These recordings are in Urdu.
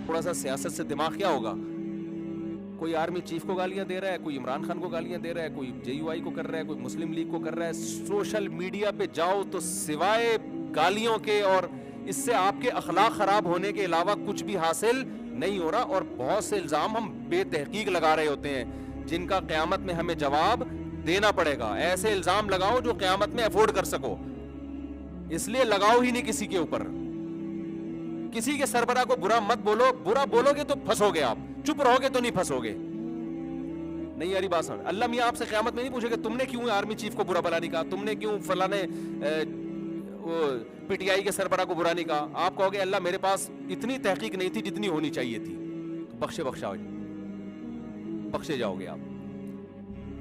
تھوڑا سا سیاست سے دماغ کیا ہوگا. کوئی آرمی چیف کو گالیاں دے رہا ہے, کوئی عمران خان کو گالیاں دے رہا ہے, کوئی جے یو آئی کو کر رہا ہے, کوئی مسلم لیگ کو کر رہا ہے. سوشل میڈیا پہ جاؤ تو سوائے گالیوں کے اور اس سے آپ کے اخلاق خراب ہونے کے علاوہ کچھ بھی حاصل نہیں ہو رہا. اور بہت سے الزام ہم بے تحقیق لگا رہے ہوتے ہیں جن کا قیامت میں ہمیں جواب دینا پڑے گا. ایسے الزام لگاؤ جو قیامت میں افورڈ کر سکو, اس لیے لگاؤ ہی نہیں کسی کے اوپر. کسی کے سربراہ کو برا مت بولو, برا بولو گے تو پھنسو گے آپ, چپ رہو گے تو نہیں پھنسو گے. نہیں یاری بات سن, اللہ میاں آپ سے قیامت میں نہیں پوچھے کہ تم نے کیوں آرمی چیف کو برا بلا نہیں کہا, تم نے کیوں فلاں پی ٹی آئی کے سربراہ کو برا نہیں کہا. آپ کہو گے اللہ میرے پاس اتنی تحقیق نہیں تھی جتنی ہونی چاہیے تھی. بخشے جاؤ گے آپ.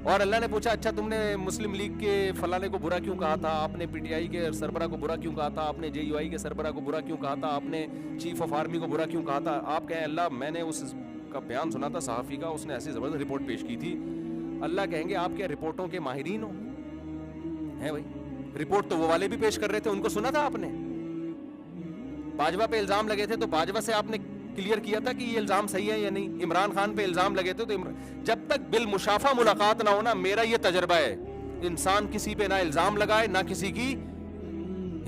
اور اللہ نے پوچھا اچھا تم نے مسلم لیگ کے فلانے کو برا کیوں کہا تھا, آپ نے پی ٹی آئی کے سربراہ کو برا کیوں کہا تھا, آپ نے جے یو آئی کے سربراہ کو برا کیوں کہا تھا, آپ نے چیف آف آرمی کو برا کیوں کہا تھا. آپ کہیں اللہ میں نے اس کا بیان سنا تھا صحافی کا, اس نے ایسی زبردست رپورٹ پیش کی تھی. اللہ کہیں گے آپ کیا رپورٹوں کے ماہرین ہو ہیں بھائی, رپورٹ تو وہ والے بھی پیش کر رہے تھے, ان کو سنا تھا آپ نے. باجوہ پہ الزام لگے تھے تو باجوہ سے آپ نے کلیئر کیا تھا کہ یہ الزام صحیح ہے یا نہیں. عمران خان پہ الزام لگے تھے تو جب تک بالمشافہ ملاقات نہ ہونا, میرا یہ تجربہ ہے, انسان کسی پہ نہ الزام لگائے نہ کسی کی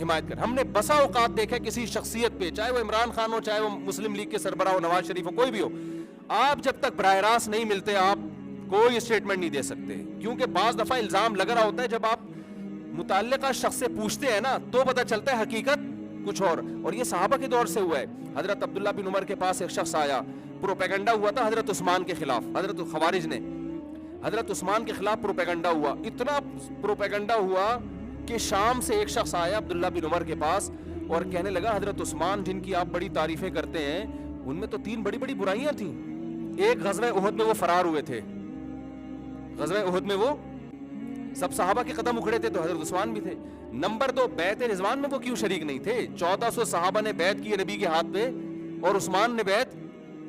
حمایت کرے. ہم نے بسا اوقات دیکھا کسی شخصیت پہ, چاہے وہ عمران خان ہو, چاہے وہ مسلم لیگ کے سربراہ ہو, نواز شریف ہو, کوئی بھی ہو, آپ جب تک براہ راست نہیں ملتے آپ کوئی اسٹیٹمنٹ نہیں دے سکتے. کیونکہ بعض دفعہ الزام لگ رہا ہوتا ہے, جب آپ متعلقہ شخص سے پوچھتے ہیں نا تو پتہ چلتا ہے حقیقت کچھ اور یہ صحابہ کے دور سے ہوا ہے. حضرت عبداللہ بن عمر کے پاس ایک شخص آیا, پروپیگنڈا ہوا تھا حضرت عثمان کے خلاف, حضرت خوارج نے حضرت عثمان کے خلاف پروپیگنڈا ہوا. اتنا پروپیگنڈا ہوا کہ شام سے ایک شخص آیا عبداللہ بن عمر کے پاس اور کہنے لگا حضرت عثمان جن کی آپ بڑی تعریفیں کرتے ہیں ان میں تو 3 بڑی بڑی برائیاں تھیں. ایک غزوہ احد میں وہ فرار ہوئے تھے, غزوہ احد میں وہ سب صحابہ کے قدم اکھڑے تھے تو حضرت عثمان بھی تھے. نمبر 2 بیعت رضوان میں وہ کیوں شریک نہیں تھے؟ 1400 صحابہ نے بیعت کی نبی کے ہاتھ پہ اور عثمان نے بیعت,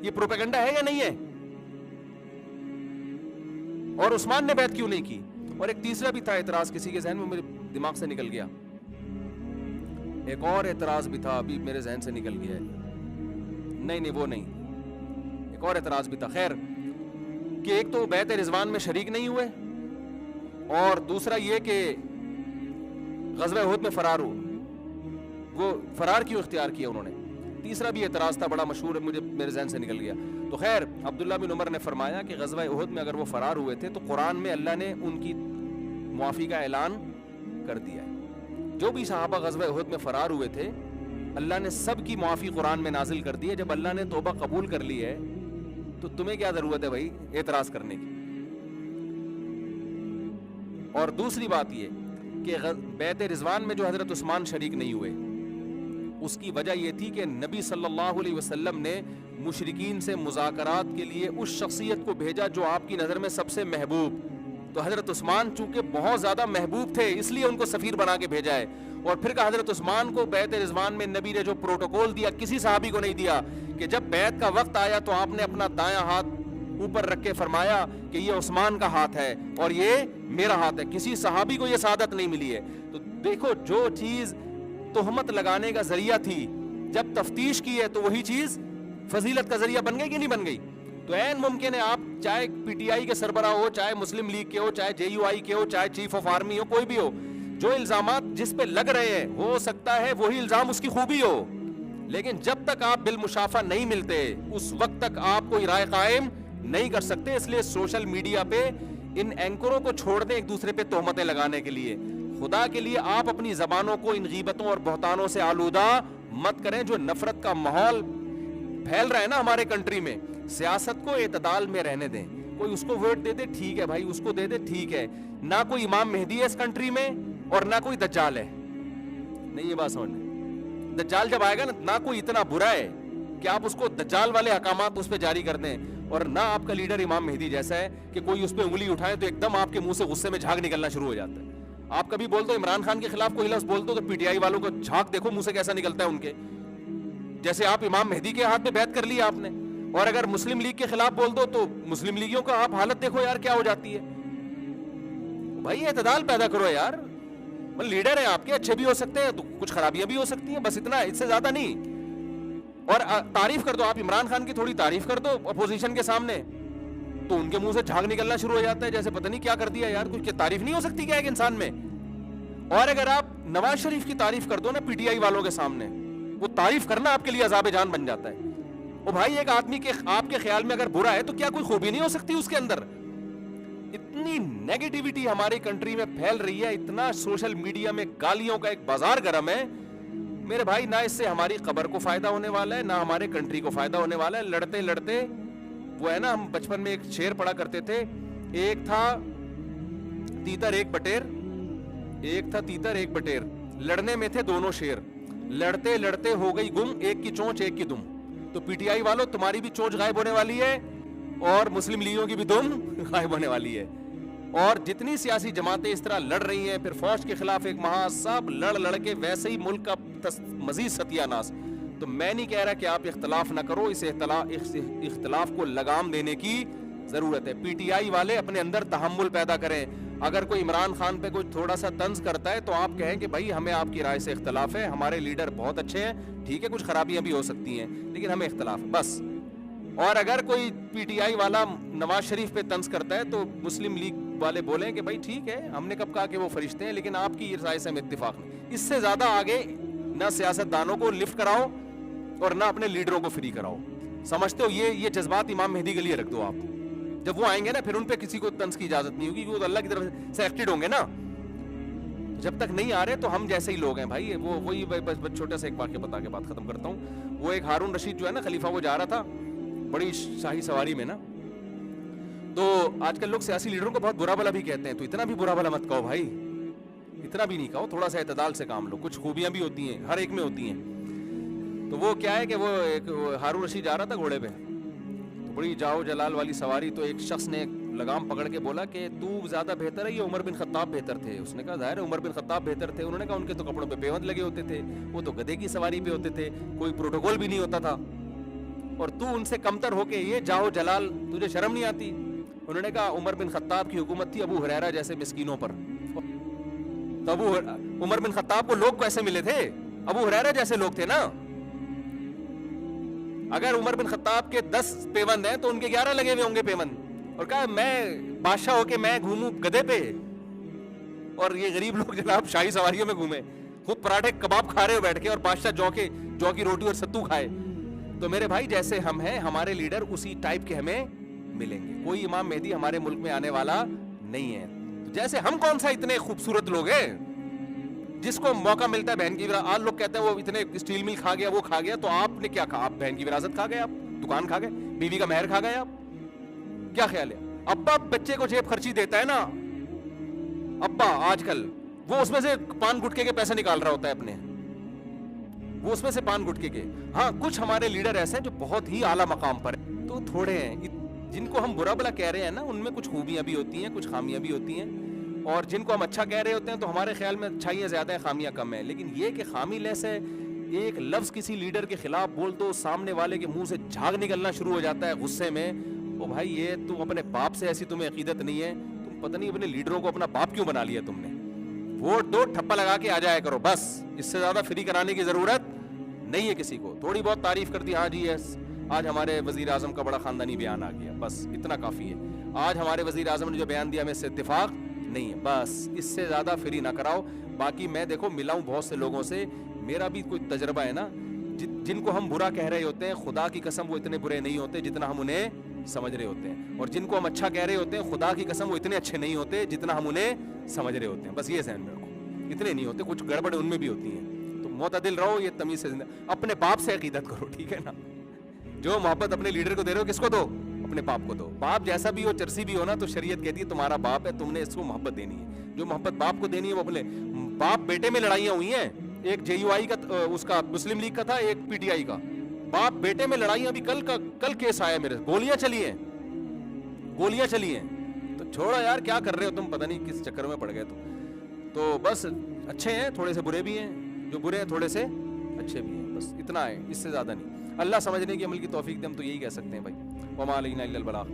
یہ پروپیگنڈا ہے یا نہیں ہے؟ اور عثمان نے بیعت کیوں نہیں کی؟ اور ایک تیسرا بھی تھا اعتراض, کسی کے ذہن میں میرے دماغ سے نکل گیا, ایک اور اعتراض بھی تھا ابھی میرے ذہن سے نکل گیا ہے. نہیں وہ نہیں, ایک اور اعتراض بھی تھا. خیر کہ ایک تو بیعت رضوان میں شریک نہیں ہوئے, اور دوسرا یہ کہ غزوہ احد میں فرار ہو, وہ فرار کیوں اختیار کیا انہوں نے. تیسرا بھی اعتراض تھا بڑا مشہور ہے, مجھے میرے ذہن سے نکل گیا. تو خیر عبداللہ بن عمر نے فرمایا کہ غزوہ احد میں اگر وہ فرار ہوئے تھے تو قرآن میں اللہ نے ان کی معافی کا اعلان کر دیا ہے. جو بھی صحابہ غزوہ احد میں فرار ہوئے تھے اللہ نے سب کی معافی قرآن میں نازل کر دی ہے. جب اللہ نے توبہ قبول کر لی ہے تو تمہیں کیا ضرورت ہے بھائی اعتراض کرنے کی. اور دوسری بات یہ کہ بیعت رضوان میں جو حضرت عثمان شریک نہیں ہوئے اس کی وجہ یہ تھی کہ نبی صلی اللہ علیہ وسلم نے مشرکین سے مذاکرات کے لیے اس شخصیت کو بھیجا جو آپ کی نظر میں سب سے محبوب. تو حضرت عثمان چونکہ بہت زیادہ محبوب تھے اس لیے ان کو سفیر بنا کے بھیجا ہے. اور پھر کہ حضرت عثمان کو بیعت رضوان میں نبی نے جو پروٹوکول دیا کسی صحابی کو نہیں دیا کہ جب بیعت کا وقت آیا تو آپ نے اپنا دایاں ہاتھ اوپر رکھ کے فرمایا کہ یہ عثمان کا ہاتھ ہے اور یہ میرا ہاتھ ہے. کسی صحابی کو یہ سعادت نہیں ملی ہے. تو دیکھو جو چیز تہمت لگانے کا ذریعہ تھی جب تفتیش کی ہے تو وہی چیز فضیلت کا ذریعہ بن گئی کہ نہیں بن گئی. تو عین ممکن ہے آپ چاہے پی ٹی آئی کے سربراہ ہو, چاہے مسلم لیگ کے ہو, چاہے جے یو آئی کے ہو, چاہے چیف آف آرمی ہو, کوئی بھی ہو, جو الزامات جس پہ لگ رہے ہیں ہو سکتا ہے وہی الزام اس کی خوبی ہو, لیکن جب تک آپ بالمشافہ نہیں ملتے اس وقت تک آپ کوئی رائے قائم نہیں کر سکتے. اس لیے سوشل میڈیا پہ ان اینکروں کو چھوڑ دیں ایک دوسرے پہ تہمتیں لگانے کے لیے. خدا کے لیے آپ اپنی زبانوں کو ان غیبتوں اور بہتانوں سے آلودہ مت کریں. جو نفرت کا ماحول پھیل رہا ہے نا ہمارے کنٹری میں, سیاست کو اعتدال میں رہنے دیں. کوئی اس کو ووٹ دے دے ٹھیک ہے بھائی, اس کو دے دے ٹھیک ہے. نہ کوئی امام مہدی ہے اس کنٹری میں اور نہ کوئی دجال ہے. نہیں یہ بات سمجھنا, دجال جب آئے گا نہ کوئی اتنا برا ہے کہ آپ اس کو دجال والے احکامات اس پہ جاری کر دیں, اور نہ آپ کا لیڈر امام مہدی جیسا ہے کہ کوئی اس پہ انگلی اٹھائے تو ایک دم آپ کے منہ سے غصے میں جھاگ نکلنا شروع ہو جاتا ہے. آپ کبھی بول دو عمران خان کے خلاف کوئی لفظ بول دو تو پی ٹی آئی والوں کو جھاگ دیکھو منہ سے کیسا نکلتا ہے ان کے, جیسے آپ امام مہدی کے ہاتھ میں بیعت کر لی آپ نے. اور اگر مسلم لیگ کے خلاف بول دو تو مسلم لیگیوں کا آپ حالت دیکھو یار کیا ہو جاتی ہے. بھائی اعتدال پیدا کرو یار, لیڈر ہیں آپ کے, اچھے بھی ہو سکتے ہیں تو کچھ خرابیاں بھی ہو سکتی ہیں, بس اتنا, اس سے زیادہ نہیں. اور تعریف کر دو آپ عمران خان کی، تھوڑی تعریف کر دو اپوزیشن کے سامنے تو ان کے منہ سے جھاگ نکلنا شروع ہو جاتا ہے جیسے پتہ نہیں کیا کر دیا یار، کچھ تعریف نہیں ہو سکتی کیا ایک انسان میں؟ اور اگر آپ نواز شریف کی تعریف کر دو نا پی ٹی آئی والوں کے سامنے، وہ تعریف کرنا آپ کے لیے عذاب جان بن جاتا ہے۔ او بھائی ایک آدمی کے آپ کے خیال میں اگر برا ہے تو کیا کوئی خوبی نہیں ہو سکتی اس کے اندر؟ اتنی نیگیٹیوٹی ہماری کنٹری میں پھیل رہی ہے، اتنا سوشل میڈیا میں گالیوں کا ایک بازار گرم ہے میرے بھائی، نہ اس سے ہماری قبر کو فائدہ ہونے والا ہے نہ ہمارے کنٹری کو فائدہ ہونے والا ہے۔ لڑتے لڑتے وہ ہے نا، ہم بچپن میں ایک شعر پڑھا کرتے تھے، ایک تھا تیتر ایک بٹیر، ایک تھا تیتر ایک بٹیر، لڑنے میں تھے دونوں شیر، لڑتے لڑتے ہو گئی گم، ایک کی چونچ ایک کی دم۔ تو پی ٹی آئی والوں تمہاری بھی چونچ غائب ہونے والی ہے اور مسلم لیگوں کی بھی دم غائب ہونے والی ہے، اور جتنی سیاسی جماعتیں اس طرح لڑ رہی ہیں، پھر فوج کے خلاف ایک مہا، سب لڑ کے ویسے ہی ملک کا مزید ستیہ ناس۔ تو میں نہیں کہہ رہا کہ آپ اختلاف نہ کرو، اس اختلاف کو لگام دینے کی ضرورت ہے۔ پی ٹی آئی والے اپنے اندر تحمل پیدا کریں، اگر کوئی عمران خان پہ کوئی تھوڑا سا طنز کرتا ہے تو آپ کہیں کہ بھائی ہمیں آپ کی رائے سے اختلاف ہے، ہمارے لیڈر بہت اچھے ہیں، ٹھیک ہے کچھ خرابیاں بھی ہو سکتی ہیں لیکن ہمیں اختلاف ہے بس۔ اور اگر کوئی پی ٹی آئی والا نواز شریف پہ طنز کرتا ہے تو مسلم لیگ والے بولیں کہ بھائی ٹھیک ہے، ہم نے کب کہا کہ وہ فرشتے ہیں، لیکن آپ کی رائے سے ہمیں اتفاق نہیں۔ اس سے زیادہ آگے نہ سیاست دانوں کو لفٹ کراؤ اور نہ اپنے لیڈروں کو فری کراؤ۔ سمجھتے ہو یہ جذبات امام مہدی کے لیے رکھ دو آپ، جب وہ آئیں گے نا پھر ان پہ کسی کو طنز کی اجازت نہیں ہوگی کیونکہ وہ اللہ کی طرف سے ایکٹڈ ہوں گے نا۔ جب تک نہیں آ رہے تو ہم جیسے ہی لوگ ہیں بھائی، وہی بس چھوٹا سا ایک واقعہ بتا کے بات ختم کرتا ہوں۔ وہ ایک ہارون رشید جو ہے نا خلیفہ، وہ جا رہا تھا بڑی شاہی سواری میں نا، تو آج کل لوگ سیاسی لیڈروں کو بہت برا بھلا بھی کہتے ہیں، تو اتنا بھی برا بھلا مت کہو بھائی، اتنا بھی نہیں کہو، تھوڑا سا اعتدال سے کام لو، کچھ خوبیاں بھی ہوتی ہیں ہر ایک میں ہوتی ہیں۔ تو وہ کیا ہے کہ وہ ایک ہارون رشید جا رہا تھا گھوڑے پہ، تو بڑی جاؤ جلال والی سواری، تو ایک شخص نے لگام پکڑ کے بولا کہ تو زیادہ بہتر ہے یا عمر بن خطاب بہتر تھے؟ اس نے کہا ظاہر ہے عمر بن خطاب بہتر تھے۔ انہوں نے کہا ان کے تو کپڑوں پہ پیوند لگے ہوتے تھے، وہ تو گدھے کی سواری پہ ہوتے تھے، کوئی پروٹوکول بھی نہیں ہوتا تھا، اور تو ان سے کمتر ہو کے یہ جاؤ جلال، تجھے شرم نہیں آتی؟ انہوں نے کہا عمر بن خطاب کی حکومت تھی ابو ہریرہ جیسے مسکینوں پر، تو عمر بن خطاب کو لوگ کیسے ملے تھے؟ ابو ہریرہ جیسے لوگ تھے نا۔ اگر عمر بن خطاب کے 10 پیوند ہیں تو ان کے 11 لگے ہوئے ہوں گے پیوند، اور کہا میں بادشاہ ہو کے میں گھوموں گدھے پہ، اور یہ غریب لوگ جناب شاہی سواریوں میں گھومے، خود پراٹھے کباب کھا رہے ہو بیٹھ کے، اور بادشاہ جو کی روٹی اور ستو کھائے۔ تو میرے بھائی جیسے ہم ہیں ہمارے لیڈر اسی ٹائپ کے ہمیں ملیں گے، کوئی امام مہدی ہمارے ملک میں آنے والا نہیں ہے۔ تو جیسے ہم کون سا اتنے خوبصورت لوگ ہیں، جس کو موقع ملتا ہے بہن کی وراثت، آج لوگ کہتے ہیں وہ اتنے اسٹیل مل کھا گیا وہ کھا گیا، تو آپ نے کیا کھا؟ آپ بہن کی وراثت کھا گئے، آپ دکان کھا گئے، بیوی کا مہر کھا گئے، آپ کیا خیال ہے؟ ابا بچے کو جیب خرچی دیتا ہے نا ابا، آج کل وہ اس میں سے پان گٹکے کے پیسے نکال رہا ہوتا ہے اپنے، وہ اس میں سے پان گٹکے کے۔ ہاں کچھ ہمارے لیڈر ایسے ہیں جو بہت ہی اعلیٰ مقام پر ہیں، تو تھوڑے ہیں جن کو ہم برا بلا کہہ رہے ہیں نا، ان میں کچھ خوبیاں بھی ہوتی ہیں کچھ خامیاں بھی ہوتی ہیں، اور جن کو ہم اچھا کہہ رہے ہوتے ہیں تو ہمارے خیال میں اچھائیاں زیادہ ہیں خامیاں کم ہیں۔ لیکن یہ کہ خامی لیس ہے، ایک لفظ کسی لیڈر کے خلاف بول دو، سامنے والے کے منہ سے جھاگ نکلنا شروع ہو جاتا ہے غصے میں، او بھائی یہ تم اپنے باپ سے ایسی تمہیں عقیدت نہیں ہے، تم پتہ نہیں اپنے لیڈروں کو اپنا باپ کیوں بنا لیا تم نے؟ ووٹ دو، ٹھپا لگا کے آ جایا کرو بس، اس سے زیادہ فری کرانے کی ضرورت نہیں ہے کسی کو۔ تھوڑی بہت تعریف کر دی، ہاں جی یس آج ہمارے وزیر اعظم کا بڑا خاندانی بیان آ گیا، بس اتنا کافی ہے، آج ہمارے وزیر اعظم نے جو بیان دیا ہمیں اس سے اتفاق نہیں ہے، بس اس سے زیادہ فری نہ کراؤ۔ باقی میں دیکھو ملا ہوں بہت سے لوگوں سے، میرا بھی کوئی تجربہ ہے نا، جن کو ہم برا کہہ رہے ہوتے ہیں خدا کی قسم وہ اتنے برے نہیں ہوتے جتنا ہم انہیں سمجھ رہے ہوتے ہیں، اور جن کو ہم اچھا کہہ رہے ہوتے ہیں خدا کی قسم وہ اتنے اچھے نہیں ہوتے جتنا ہم انہیں سمجھ رہے ہوتے ہیں، بس یہ ذہن میں رکھو، اتنے نہیں ہوتے، کچھ گڑبڑ ان میں بھی ہوتی ہیں، تو معتدل رہو، یہ تمیز سے اپنے باپ سے عقیدت کرو، ٹھیک ہے نا؟ جو محبت اپنے لیڈر کو دے رہے ہو کس کو دو؟ اپنے باپ کو دو۔ باپ جیسا بھی ہو، چرسی بھی ہو نا، تو شریعت کہتی ہے تمہارا باپ ہے، تم نے اس کو محبت دینی ہے، جو محبت باپ کو دینی ہے وہ اپنے باپ بیٹے میں لڑائیاں ہوئی ہیں، ایک جے یو آئی کا اس کا مسلم لیگ کا تھا، ایک پی ٹی آئی کا، باپ بیٹے میں لڑائیاں، ابھی کل کیس آیا میرے، گولیاں چلی ہیں، تو چھوڑا یار کیا کر رہے ہو تم، پتہ نہیں کس چکر میں پڑ گئے تم، تو بس اچھے ہیں تھوڑے سے برے بھی ہیں، جو برے ہیں تھوڑے سے اچھے بھی ہیں، بس اتنا ہے، اس سے زیادہ نہیں۔ اللہ سمجھنے کی عمل کی توفیق دے، ہم تو یہی کہہ سکتے ہیں بھائی، وما علینا الا البلاغ۔